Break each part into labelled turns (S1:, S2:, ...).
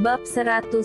S1: Bab 105.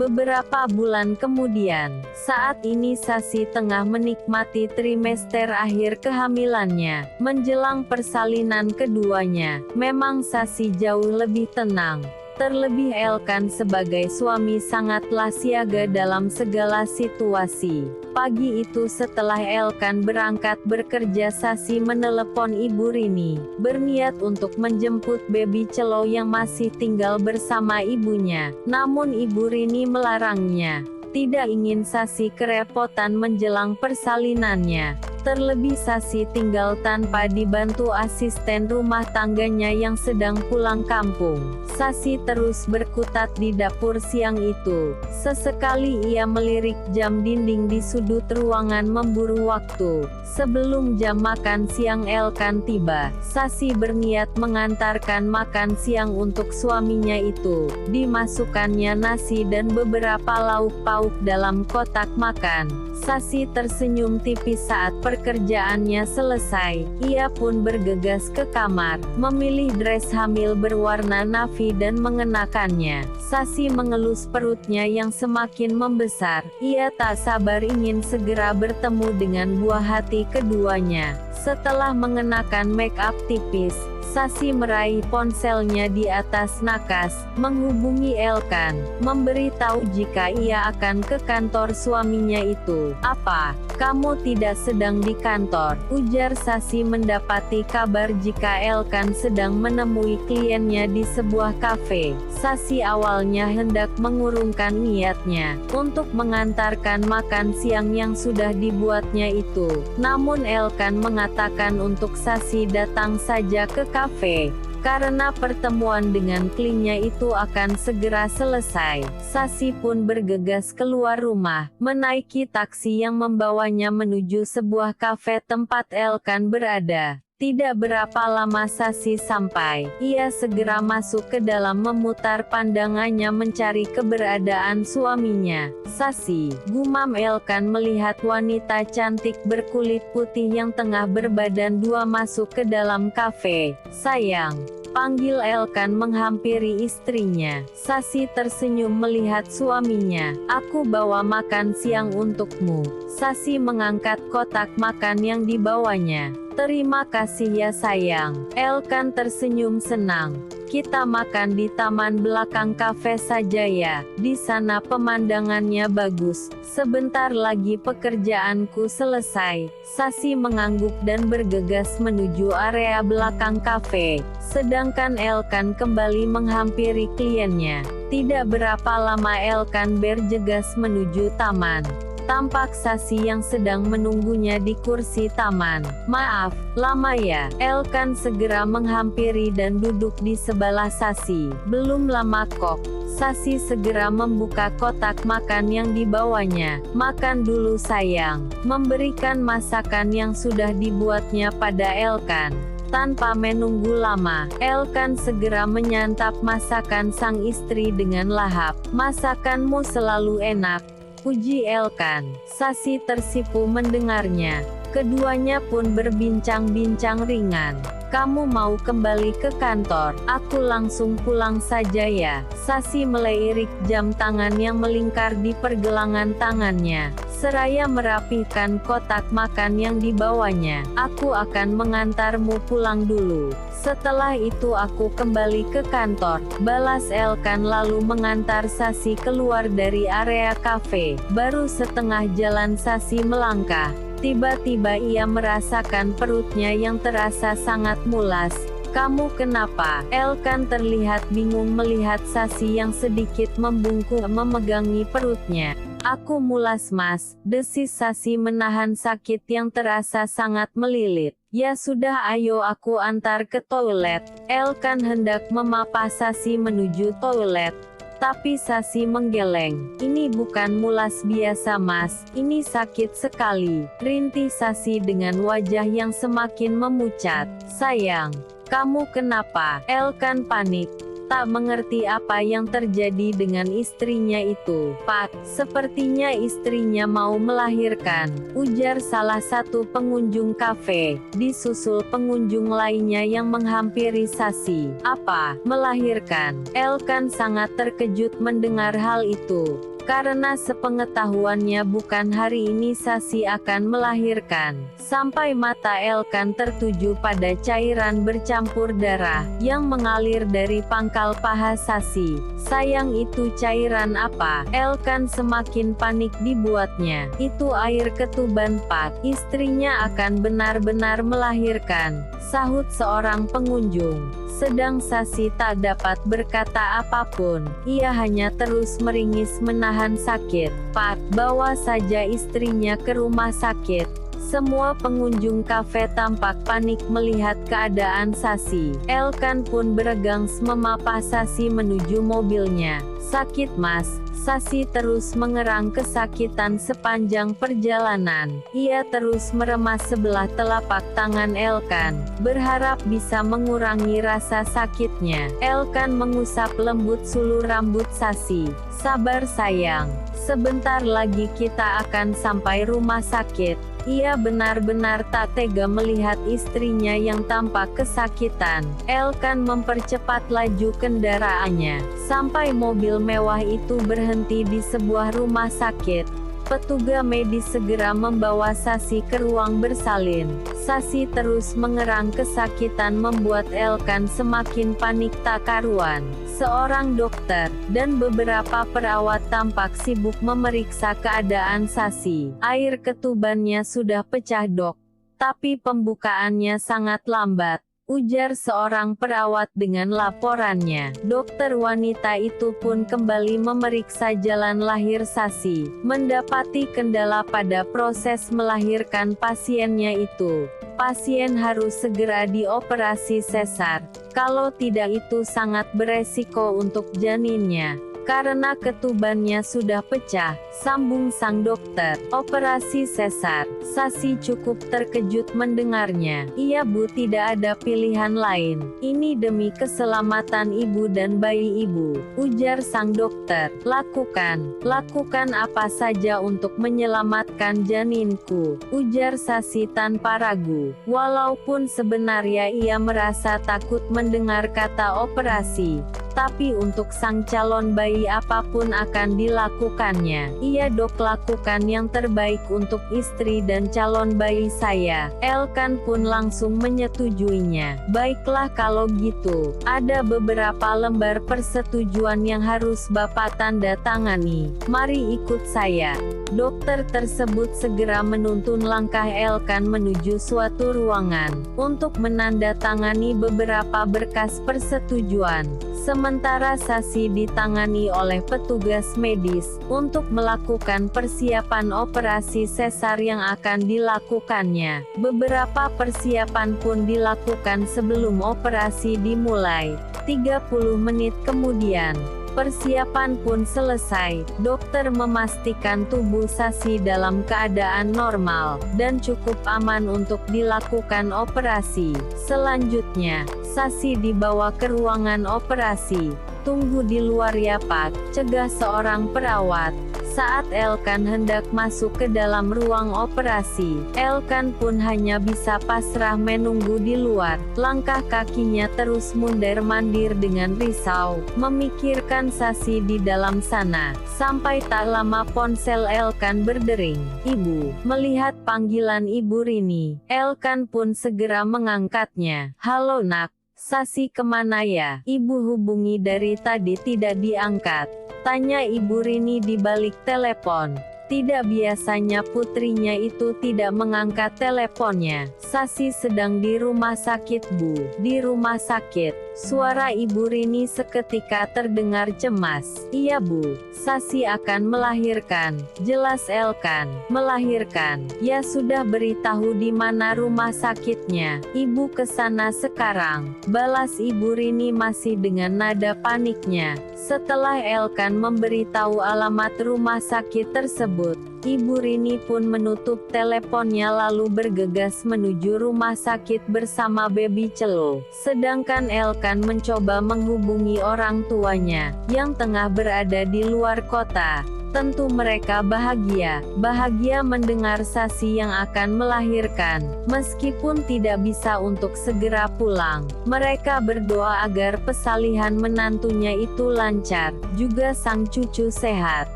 S1: Beberapa bulan kemudian, saat ini Sasi tengah menikmati trimester akhir kehamilannya. Menjelang persalinan keduanya, memang Sasi jauh lebih tenang. Terlebih Elkan sebagai suami sangatlah siaga dalam segala situasi. Pagi itu setelah Elkan berangkat bekerja, Sasi menelepon Ibu Rini, berniat untuk menjemput baby Celo yang masih tinggal bersama ibunya. Namun Ibu Rini melarangnya. Tidak ingin Sasi kerepotan menjelang persalinannya. Terlebih Sasi tinggal tanpa dibantu asisten rumah tangganya yang sedang pulang kampung. Sasi terus berkutat di dapur siang itu. Sesekali ia melirik jam dinding di sudut ruangan memburu waktu. Sebelum jam makan siang Elkan tiba, Sasi berniat mengantarkan makan siang untuk suaminya itu. Dimasukkannya nasi dan beberapa lauk pauk dalam kotak makan. Sasi tersenyum tipis saat pekerjaannya selesai. Ia pun bergegas ke kamar, memilih dress hamil berwarna navy dan mengenakannya. Sasi mengelus perutnya yang semakin membesar. Ia tak sabar ingin segera bertemu dengan buah hati keduanya. Setelah mengenakan make up tipis, Sasi meraih ponselnya di atas nakas, menghubungi Elkan, memberitahu jika ia akan ke kantor suaminya itu. "Apa, kamu tidak sedang di kantor?" ujar Sasi mendapati kabar jika Elkan sedang menemui kliennya di sebuah kafe. Sasi awalnya hendak mengurungkan niatnya untuk mengantarkan makan siang yang sudah dibuatnya itu. Namun Elkan mengatakan untuk Sasi datang saja ke kafe, karena pertemuan dengan kliennya itu akan segera selesai. Sasi pun bergegas keluar rumah, menaiki taksi yang membawanya menuju sebuah kafe tempat Elkan berada. Tidak berapa lama Sasi sampai, ia segera masuk ke dalam memutar pandangannya mencari keberadaan suaminya. "Sasi," gumam Elkan melihat wanita cantik berkulit putih yang tengah berbadan dua masuk ke dalam kafe. "Sayang," panggil Elkan menghampiri istrinya. Sasi tersenyum melihat suaminya. "Aku bawa makan siang untukmu." Sasi mengangkat kotak makan yang dibawanya. "Terima kasih ya sayang." Elkan tersenyum senang. "Kita makan di taman belakang kafe saja ya. Di sana pemandangannya bagus. Sebentar lagi pekerjaanku selesai." Sasi mengangguk dan bergegas menuju area belakang kafe. Sedangkan Elkan kembali menghampiri kliennya. Tidak berapa lama Elkan bergegas menuju taman. Tampak Sasi yang sedang menunggunya di kursi taman. "Maaf, lama ya?" Elkan segera menghampiri dan duduk di sebelah Sasi. "Belum lama kok." Sasi segera membuka kotak makan yang dibawanya. "Makan dulu sayang." Memberikan masakan yang sudah dibuatnya pada Elkan. Tanpa menunggu lama, Elkan segera menyantap masakan sang istri dengan lahap. "Masakanmu selalu enak," puji Elkan. Sasi tersipu mendengarnya. Keduanya pun berbincang-bincang ringan. "Kamu mau kembali ke kantor? Aku langsung pulang saja ya." Sasi melirik jam tangan yang melingkar di pergelangan tangannya, seraya merapihkan kotak makan yang dibawanya. "Aku akan mengantarmu pulang dulu. Setelah itu aku kembali ke kantor," balas Elkan lalu mengantar Sasi keluar dari area kafe. Baru setengah jalan Sasi melangkah. Tiba-tiba ia merasakan perutnya yang terasa sangat mulas. "Kamu kenapa?" Elkan terlihat bingung melihat Sasi yang sedikit membungkuk memegangi perutnya. "Aku mulas mas," desis Sasi menahan sakit yang terasa sangat melilit. "Ya sudah ayo aku antar ke toilet." Elkan hendak memapah Sasi menuju toilet. Tapi Sasi menggeleng. "Ini bukan mulas biasa mas, ini sakit sekali," rintih Sasi dengan wajah yang semakin memucat. "Sayang, kamu kenapa?" Elkan panik. tak mengerti apa yang terjadi dengan istrinya itu. "Pak, sepertinya istrinya mau melahirkan," ujar salah satu pengunjung kafe, disusul pengunjung lainnya yang menghampiri Sasi. "Apa? Melahirkan?" Elkan sangat terkejut mendengar hal itu. Karena sepengetahuannya bukan hari ini Sasi akan melahirkan. Sampai mata Elkan tertuju pada cairan bercampur darah, yang mengalir dari pangkal paha Sasi. Sayang, itu cairan apa? Elkan semakin panik dibuatnya. "Itu air ketuban, Pak. Istrinya akan benar-benar melahirkan," sahut seorang pengunjung. Sedang Sasi tak dapat berkata apapun. Ia hanya terus meringis menahan sakit. "Pak, bawa saja istrinya ke rumah sakit." Semua pengunjung kafe tampak panik melihat keadaan Sasi. Elkan pun beregang memapah Sasi menuju mobilnya. "Sakit, Mas." Sasi terus mengerang kesakitan sepanjang perjalanan. Ia terus meremas sebelah telapak tangan Elkan, berharap bisa mengurangi rasa sakitnya. Elkan mengusap lembut sulu rambut Sasi. "Sabar sayang, sebentar lagi kita akan sampai rumah sakit." Ia benar-benar tak tega melihat istrinya yang tampak kesakitan. Elkan mempercepat laju kendaraannya, sampai mobil mewah itu berhenti di sebuah rumah sakit. Petugas medis segera membawa Sasi ke ruang bersalin. Sasi terus mengerang kesakitan membuat Elkan semakin panik tak karuan. Seorang dokter dan beberapa perawat tampak sibuk memeriksa keadaan Sasi. "Air ketubannya sudah pecah, Dok. Tapi pembukaannya sangat lambat," ujar seorang perawat dengan laporannya. Dokter wanita itu pun kembali memeriksa jalan lahir Sasi, mendapati kendala pada proses melahirkan pasiennya itu. Pasien harus segera dioperasi sesar, kalau tidak itu sangat beresiko untuk janinnya. Karena ketubannya sudah pecah, sambung sang dokter. "Operasi sesar." Sasi cukup terkejut mendengarnya. "Iya Bu, tidak ada pilihan lain. Ini demi keselamatan ibu dan bayi ibu," ujar sang dokter. Lakukan apa saja untuk menyelamatkan janinku," ujar Sasi tanpa ragu. Walaupun sebenarnya ia merasa takut mendengar kata operasi, tapi untuk sang calon bayi apapun akan dilakukannya. "Iya Dok, lakukan yang terbaik untuk istri dan calon bayi saya." Elkan pun langsung menyetujuinya. "Baiklah kalau gitu, ada beberapa lembar persetujuan yang harus Bapak tanda tangani. Mari ikut saya." Dokter tersebut segera menuntun langkah Elkan menuju suatu ruangan, untuk menandatangani beberapa berkas persetujuan. Sementara Sasi ditangani oleh petugas medis, untuk melakukan persiapan operasi sesar yang akan dilakukannya. Beberapa persiapan pun dilakukan sebelum operasi dimulai. 30 menit kemudian, persiapan pun selesai. Dokter memastikan tubuh Sasi dalam keadaan normal, dan cukup aman untuk dilakukan operasi. Selanjutnya, Sasi dibawa ke ruangan operasi. "Tunggu di luar ya Pak," cegah seorang perawat. Saat Elkan hendak masuk ke dalam ruang operasi, Elkan pun hanya bisa pasrah menunggu di luar. Langkah kakinya terus mondar-mandir dengan risau, memikirkan Sasi di dalam sana. Sampai tak lama ponsel Elkan berdering. "Ibu." Melihat panggilan Ibu Rini, Elkan pun segera mengangkatnya. "Halo Nak." "Sasi kemana ya? Ibu hubungi dari tadi tidak diangkat," tanya Ibu Rini di balik telepon. Tidak biasanya putrinya itu tidak mengangkat teleponnya. "Sasi sedang di rumah sakit Bu." "Di rumah sakit?" Suara Ibu Rini seketika terdengar cemas. "Iya Bu, Sasi akan melahirkan," jelas Elkan. "Melahirkan? Ya sudah, beritahu di mana rumah sakitnya. Ibu ke sana sekarang," balas Ibu Rini masih dengan nada paniknya. Setelah Elkan memberitahu alamat rumah sakit tersebut, Ibu Rini pun menutup teleponnya lalu bergegas menuju rumah sakit bersama Baby Celo. Sedangkan Elkan mencoba menghubungi orang tuanya, yang tengah berada di luar kota. Tentu mereka bahagia mendengar Sasi yang akan melahirkan. Meskipun tidak bisa untuk segera pulang, mereka berdoa agar persalinan menantunya itu lancar, juga sang cucu sehat.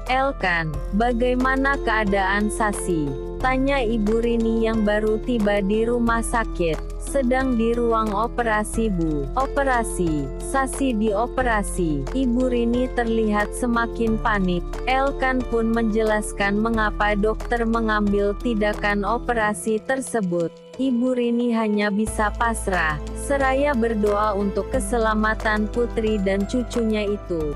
S1: "Elkan, bagaimana keadaan Sasi?" tanya Ibu Rini yang baru tiba di rumah sakit. "Sedang di ruang operasi, Bu." "Operasi? Sasi dioperasi?" Ibu Rini terlihat semakin panik. Elkan pun menjelaskan mengapa dokter mengambil tindakan operasi tersebut. Ibu Rini hanya bisa pasrah, seraya berdoa untuk keselamatan putri dan cucunya itu.